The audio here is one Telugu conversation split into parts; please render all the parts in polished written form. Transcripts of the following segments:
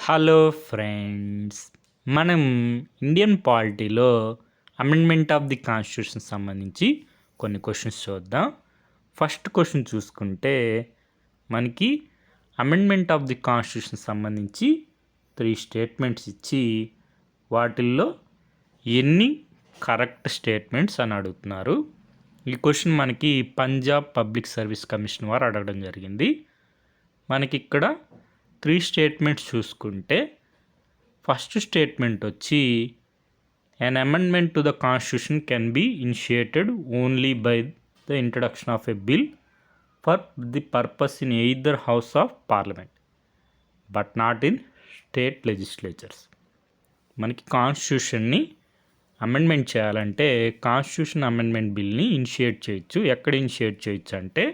హలో ఫ్రెండ్స్, మనం ఇండియన్ పాలిటీలో అమెండ్మెంట్ ఆఫ్ ది కాన్స్టిట్యూషన్ సంబంధించి కొన్ని క్వశ్చన్స్ చూద్దాం. ఫస్ట్ క్వశ్చన్ చూసుకుంటే మనకి అమెండ్మెంట్ ఆఫ్ ది కాన్స్టిట్యూషన్ సంబంధించి 3 స్టేట్మెంట్స్ ఇచ్చి వాటిల్లో ఎన్ని కరెక్ట్ స్టేట్మెంట్స్ అని అడుగుతున్నారు. ఈ క్వశ్చన్ మనకి పంజాబ్ పబ్లిక్ సర్వీస్ కమిషన్ వారు అడగడం జరిగింది. మనకి ఇక్కడ 3 స్టేట్మెంట్స్ చూసుకుంటే ఫస్ట్ స్టేట్మెంట్ వచ్చి an amendment to the constitution can be initiated only by the introduction of a bill for the purpose in either house of parliament but not in state legislatures. మనకి కాన్స్టిట్యూషన్ని అమెండ్మెంట్ చేయాలంటే కాన్స్టిట్యూషన్ అమెండ్మెంట్ బిల్ని ఇనిషియేట్ చేయొచ్చు. ఎక్కడ ఇనిషియేట్ చేయొచ్చు అంటే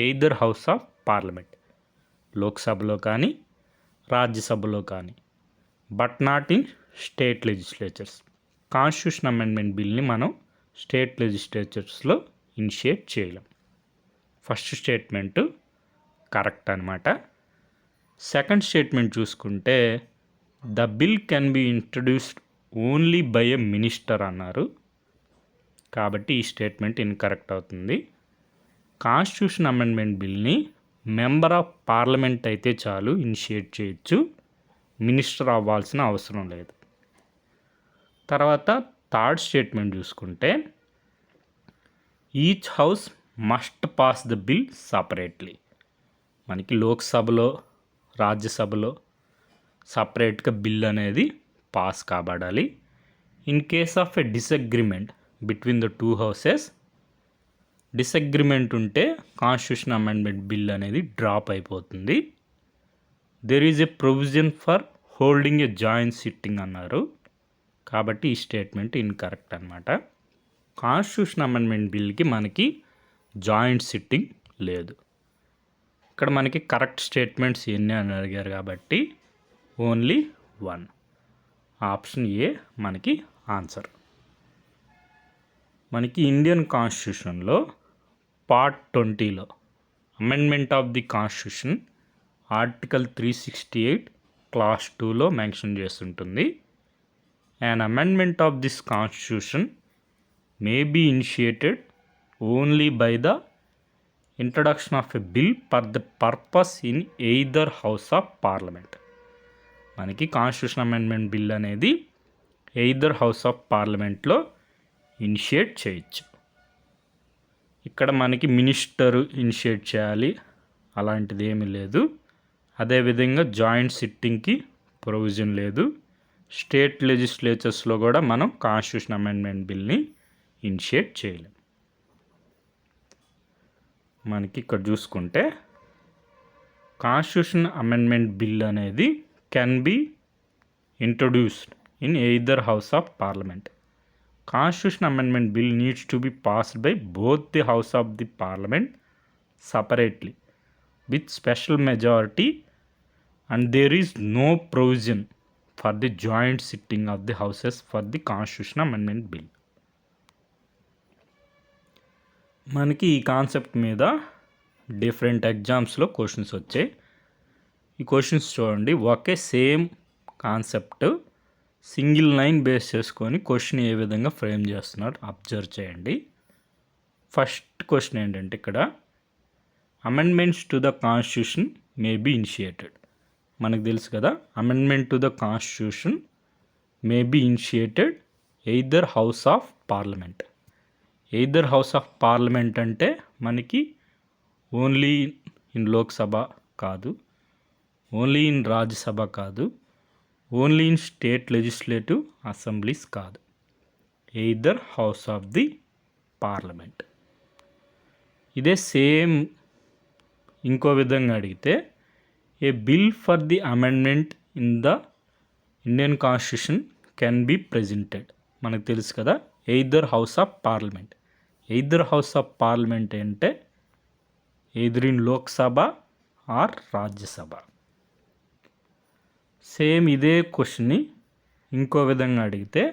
ఎయిదర్ హౌస్ ఆఫ్ పార్లమెంట్, లోక్సభలో కానీ రాజ్యసభలో కానీ, but not in state legislatures. Constitution amendment బిల్ని మనం స్టేట్ లెజిస్లేచర్స్లో ఇనిషియేట్ చేయలేం. ఫస్ట్ స్టేట్మెంటు కరెక్ట్ అనమాట. సెకండ్ స్టేట్మెంట్ చూసుకుంటే the bill can be introduced only by a minister అన్నారు. కాబట్టి ఈ స్టేట్మెంట్ ఇన్కరెక్ట్ అవుతుంది. కాన్స్టిట్యూషన్ అమెండ్మెంట్ బిల్ని మెంబర్ ఆఫ్ పార్లమెంట్ అయితే చాలు, ఇనిషియేట్ చేయొచ్చు, మినిస్టర్ అవ్వాల్సిన అవసరం లేదు. తర్వాత థర్డ్ స్టేట్మెంట్ చూసుకుంటే each house must pass the bill separately. మనకి లోక్సభలో రాజ్యసభలో సపరేట్గా బిల్ అనేది పాస్ కాబడాలి. In case of a disagreement between the 2 houses, disagreement ఉంటే కాన్స్టిట్యూషన్ అమెండ్మెంట్ బిల్ అనేది డ్రాప్ అయిపోతుంది. There is a provision for holding a joint sitting అన్నారు. కాబట్టి ఈ స్టేట్మెంట్ ఇన్కరెక్ట్ అనమాట. కాన్స్టిట్యూషన్ అమెండ్మెంట్ బిల్కి మనకి జాయింట్ సిట్టింగ్ లేదు. ఇక్కడ మనకి కరెక్ట్ స్టేట్మెంట్స్ ఎన్ని అని అడిగారు కాబట్టి ఓన్లీ 1. ఆప్షన్ ఏ మనకి ఆన్సర్. మనకి ఇండియన్ కాన్స్టిట్యూషన్లో పార్ట్ 20లో amendment of the constitution article 368 clause 2లో మెన్షన్ చేస్తుంటుంది. an amendment of this constitution may be initiated only by the introduction of a bill for the purpose in either house of parliament. మనకి కాన్స్టిట్యూషన్ అమెండ్మెంట్ బిల్ అనేది ఎయిదర్ హౌస్ ఆఫ్ పార్లమెంట్లో ఇనిషియేట్ చేయొచ్చు. ఇక్కడ మనకి మినిస్టర్ ఇనిషియేట్ చేయాలి అలాంటిది ఏమీ లేదు. అదేవిధంగా జాయింట్ సిట్టింగ్కి ప్రొవిజన్ లేదు. స్టేట్ లెజిస్లేచర్స్లో కూడా మనం కాన్స్టిట్యూషన్ అమెండ్మెంట్ బిల్ని ఇనిషియేట్ చేయలేం. మనకి ఇక్కడ చూసుకుంటే కాన్స్టిట్యూషన్ అమెండ్మెంట్ బిల్ అనేది can be introduced in either house of parliament. Constitution amendment bill needs to be passed by both the house of the parliament separately with special majority, and there is no provision for the joint sitting of the houses for the constitution amendment bill. మనకి ఈ కాన్సెప్ట్ మీద డిఫరెంట్ ఎగ్జామ్స్లో క్వశ్చన్స్ వచ్చాయి. ఈ క్వశ్చన్స్ చూడండి, ఒకే same concept single line base చేసుకొని క్వశ్చన్ ఏ విధంగా ఫ్రేమ్ చేస్తున్నారు అబ్జర్వ్ చేయండి. ఫస్ట్ క్వశ్చన్ ఏంటంటే ఇక్కడ amendments to the constitution may be initiated. మనకు తెలుసు కదా, amendment to the constitution may be initiated either house of parliament. Either house of parliament అంటే మనకి ఓన్లీ ఇన్ లోక్సభ కాదు, ఓన్లీ ఇన్ రాజ్యసభ కాదు, only in state legislative assemblies కాదు, either house of the parliament. ఇదే సేమ్ ఇంకో విధంగా అడిగితే a bill for the amendment in the Indian constitution can be presented. మనకు తెలుసు కదా, either house of parliament. Either house of parliament అంటే either in Lok Sabha or Rajya Sabha. Same ఇదే క్వశ్చన్ని ఇంకో విధంగా అడిగితే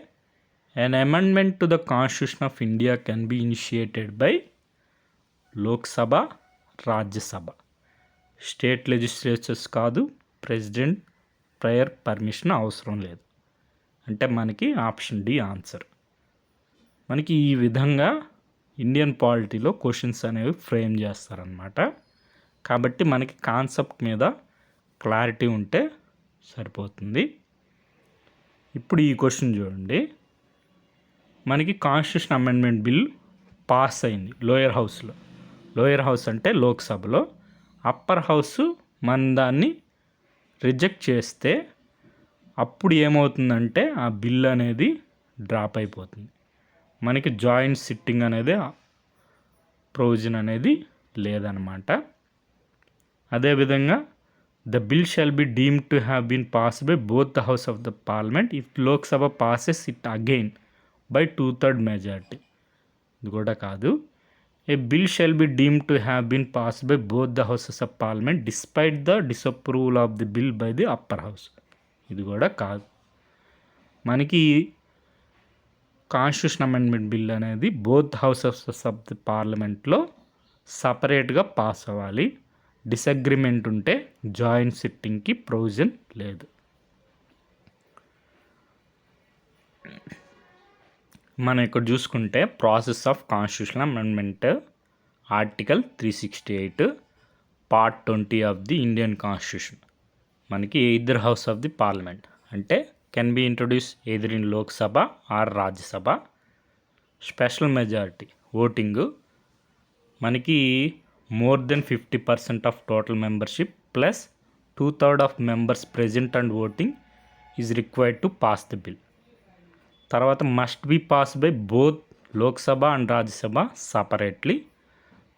an amendment to the Constitution of India can be initiated by Lok Sabha, Rajya Sabha. State legislatures కాదు, ప్రెసిడెంట్ ప్రయర్ పర్మిషన్ అవసరం లేదు. అంటే మనకి ఆప్షన్ డి ఆన్సర్. మనకి ఈ విధంగా ఇండియన్ పాలిటీలో క్వశ్చన్స్ అనేవి ఫ్రేమ్ చేస్తారనమాట. కాబట్టి మనకి కాన్సెప్ట్ మీద క్లారిటీ ఉంటే సరిపోతుంది. ఇప్పుడు ఈ క్వశ్చన్ చూడండి. మనకి కాన్స్టిట్యూషన్ అమెండ్మెంట్ బిల్ పాస్ అయింది లోయర్ హౌస్లో. లోయర్ హౌస్ అంటే లోక్సభలో. అప్పర్ హౌస్ మన దాన్ని రిజెక్ట్ చేస్తే అప్పుడు ఏమవుతుందంటే ఆ బిల్ అనేది డ్రాప్ అయిపోతుంది. మనకి జాయింట్ సిట్టింగ్ అనేది ప్రొవిజన్ అనేది లేదనమాట. అదేవిధంగా the bill shall be deemed to have been pass by both the house of the parliament if Lok Sabha passes it again by 2/3 majority. ఇది కూడా కాదు. A bill shall be deemed to have been pass by both the houses of parliament despite the disapproval of the bill by the upper house. ఇది కూడా కాదు. మనకి కాన్స్టిట్యూషన్ అమెండ్మెంట్ బిల్ అనేది బోత్ హౌసెస్ ఆఫ్ ది పార్లమెంట్లో సపరేట్గా పాస్ అవ్వాలి. డిసగ్రిమెంట్ ఉంటే జాయింట్ సిట్టింగ్కి ప్రొవిజన్ లేదు. మనం ఇక్కడ చూసుకుంటే process of constitution amendment article 368 part 20 of the Indian constitution. మనకి either house of the parliament అంటే can be introduce either in Lok Sabha or Rajya Sabha. Special majority voting మనకి more than 50% of total membership plus 2/3 of members present and voting is required to pass the bill. తర్వాత must be passed by both Lok Sabha and Rajya Sabha separately.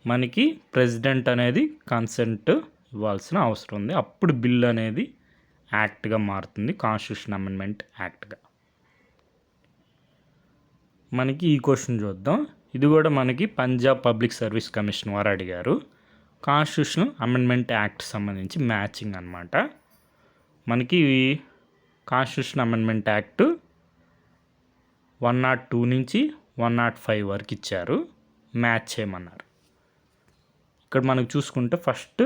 మనకి ప్రెసిడెంట్ అనేది కన్సెంట్ ఇవ్వాల్సిన అవసరం ఉంది. అప్పుడు బిల్ అనేది యాక్ట్గా మారుతుంది, కాన్స్టిట్యూషన్ అమెండ్మెంట్ యాక్ట్గా. మనకి ఈ క్వశ్చన్ చూద్దాం. ఇది కూడా మనకి పంజాబ్ పబ్లిక్ సర్వీస్ కమిషన్ వారు అడిగారు. కాన్స్టిట్యూషన్ అమెండ్మెంట్ యాక్ట్ సంబంధించి మ్యాచింగ్ అనమాట. మనకి కాన్స్టిట్యూషన్ అమెండ్మెంట్ యాక్ట్ 102 నుంచి 105 వరకు ఇచ్చారు. మ్యాచ్ చేయమన్నారు. ఇక్కడ మనకు చూసుకుంటే ఫస్ట్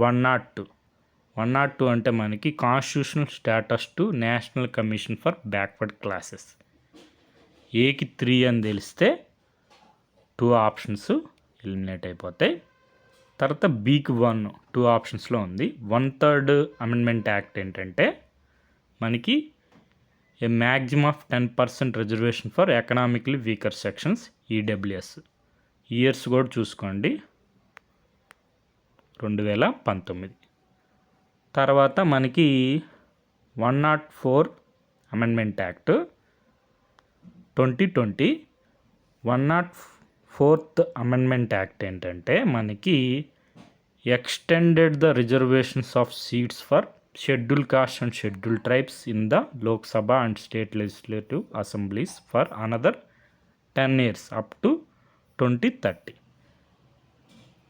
102 అంటే మనకి constitutional status to national commission for backward classes. ఏకి 3 అని తెలిస్తే 2 ఆప్షన్స్ ఎలిమినేట్ అయిపోతాయి. తర్వాత బీకి 1 2 ఆప్షన్స్లో ఉంది. 1/3 అమెండ్మెంట్ యాక్ట్ ఏంటంటే మనకి a maximum of 10% reservation for economically weaker sections EWS. Years కూడా చూసుకోండి 2019. తర్వాత మనకి 104 amendment act 2020. 104th amendment act ఏంటంటే మనకి extended the reservations of seats for schedule caste and schedule tribes in the Lok Sabha and state legislative assemblies for another 10 years up to 2030.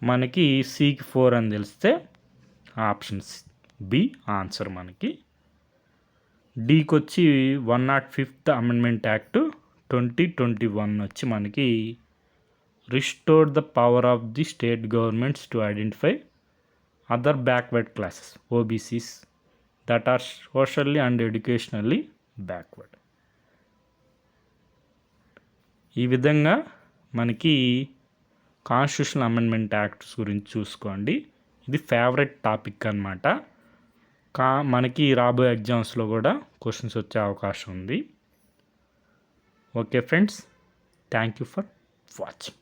మనకి సికి 4 అని తెలిస్తే ఆప్షన్స్ బి ఆన్సర్. మనకి డీకి వచ్చి 105th అమెండ్మెంట్ యాక్ట్ 2021 వచ్చి మనకి restore the power of the state governments to identify other backward classes OBCs that are socially and educationally backward. ఈ విధంగా మనకి కాన్స్టిట్యూషనల్ అమెండ్మెంట్ యాక్ట్స్ గురించి చూసుకోండి. ఇది ఫేవరెట్ టాపిక్ అన్నమాట. మనకి రాబోయే ఎగ్జామ్స్లో కూడా క్వశ్చన్స్ వచ్చే అవకాశం ఉంది. Okay friends, thank you for watching.